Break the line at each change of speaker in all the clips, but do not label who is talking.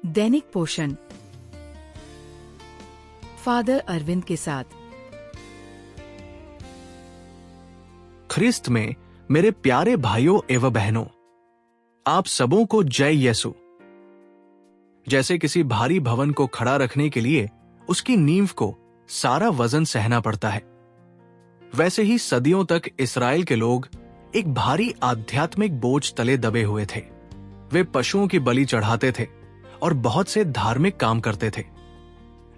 दैनिक पोषण फादर अरविंद के साथ।
ख्रिस्त में मेरे प्यारे भाइयों एवं बहनों, आप सबों को जय यीशु। जैसे किसी भारी भवन को खड़ा रखने के लिए उसकी नींव को सारा वजन सहना पड़ता है, वैसे ही सदियों तक इस्राएल के लोग एक भारी आध्यात्मिक बोझ तले दबे हुए थे। वे पशुओं की बलि चढ़ाते थे और बहुत से धार्मिक काम करते थे,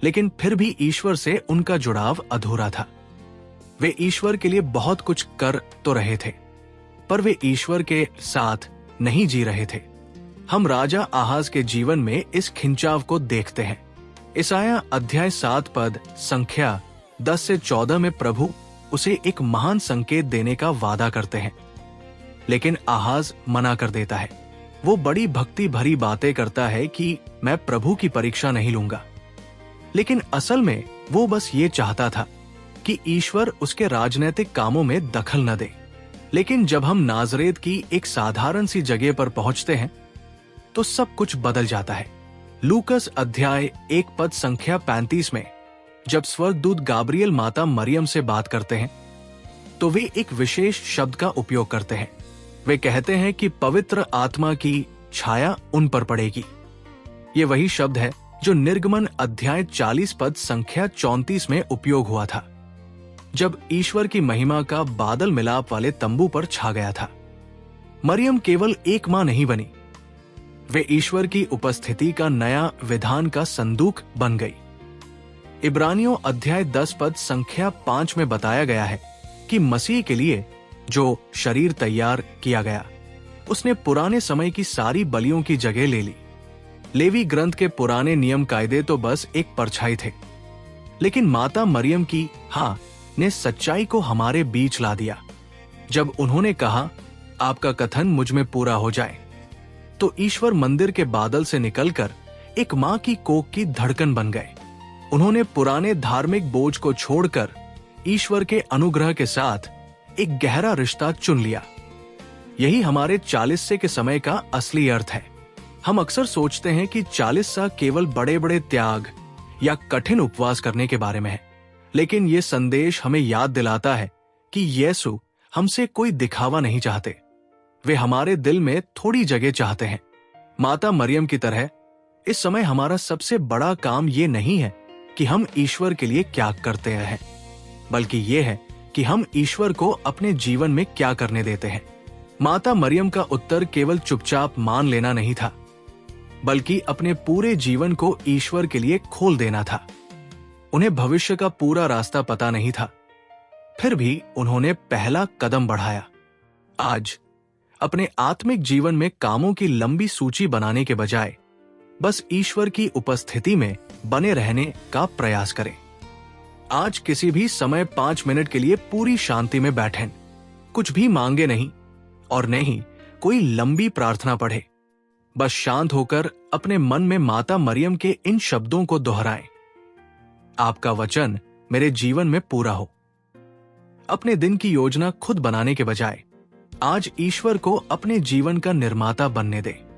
लेकिन फिर भी ईश्वर से उनका जुड़ाव अधूरा था। वे ईश्वर के लिए बहुत कुछ कर तो रहे थे, पर वे ईश्वर के साथ नहीं जी रहे थे। हम राजा आहाज के जीवन में इस खिंचाव को देखते हैं। यशायाह अध्याय 7 पद संख्या 10 से 14 में प्रभु उसे एक महान संकेत देने का वादा करते हैं, लेकिन आहाज मना कर देता है। वो बड़ी भक्ति भरी बातें करता है कि मैं प्रभु की परीक्षा नहीं लूंगा, लेकिन असल में वो बस ये चाहता था कि ईश्वर उसके राजनीतिक कामों में दखल न दे। लेकिन जब हम नाजरेत की एक साधारण सी जगह पर पहुंचते हैं तो सब कुछ बदल जाता है। लूकस अध्याय 1 पद संख्या 35 में जब स्वर्गदूत गाब्रियल माता मरियम से बात करते हैं तो वे एक विशेष शब्द का उपयोग करते हैं। वे कहते हैं कि पवित्र आत्मा की छाया उन पर पड़ेगी। ये वही शब्द है जो निर्गमन अध्याय 40 पद संख्या 34 में उपयोग हुआ था, जब ईश्वर की महिमा का बादल मिलाप वाले तंबू पर छा गया था। मरियम केवल एक मां नहीं बनी, वे ईश्वर की उपस्थिति का नया विधान का संदूक बन गई। इब्रानियों अध्याय 10 पद संख्या 5 में बताया गया है कि मसीह के लिए जो शरीर तैयार किया गया, उसने पुराने समय की सारी बलियों की जगह ले ली। लेवी ग्रंथ के पुराने नियम कायदे तो बस एक परछाई थे, लेकिन माता मरियम की ने सच्चाई को हमारे बीच ला दिया। जब उन्होंने कहा, आपका कथन मुझ में पूरा हो जाए, तो ईश्वर मंदिर के बादल से निकलकर एक मां की कोख की धड़कन बन गए। उन्होंने पुराने धार्मिक बोझ को छोड़कर ईश्वर के अनुग्रह के साथ एक गहरा रिश्ता चुन लिया। यही हमारे 40 के समय का असली अर्थ है। हम अक्सर सोचते हैं कि 40 केवल बड़े बड़े त्याग या कठिन उपवास करने के बारे में है, लेकिन ये संदेश हमें याद दिलाता है कि यीशु हमसे कोई दिखावा नहीं चाहते। वे हमारे दिल में थोड़ी जगह चाहते हैं। माता मरियम की तरह इस समय हमारा सबसे बड़ा काम ये नहीं है कि हम ईश्वर के लिए क्या करते हैं, बल्कि ये है कि हम ईश्वर को अपने जीवन में क्या करने देते हैं। माता मरियम का उत्तर केवल चुपचाप मान लेना नहीं था, बल्कि अपने पूरे जीवन को ईश्वर के लिए खोल देना था। उन्हें भविष्य का पूरा रास्ता पता नहीं था, फिर भी उन्होंने पहला कदम बढ़ाया। आज अपने आत्मिक जीवन में कामों की लंबी सूची बनाने के बजाय बस ईश्वर की उपस्थिति में बने रहने का प्रयास करें। आज किसी भी समय 5 मिनट के लिए पूरी शांति में बैठें, कुछ भी मांगे नहीं और नहीं कोई लंबी प्रार्थना पढ़े। बस शांत होकर अपने मन में माता मरियम के इन शब्दों को दोहराएं, आपका वचन मेरे जीवन में पूरा हो। अपने दिन की योजना खुद बनाने के बजाय आज ईश्वर को अपने जीवन का निर्माता बनने दें।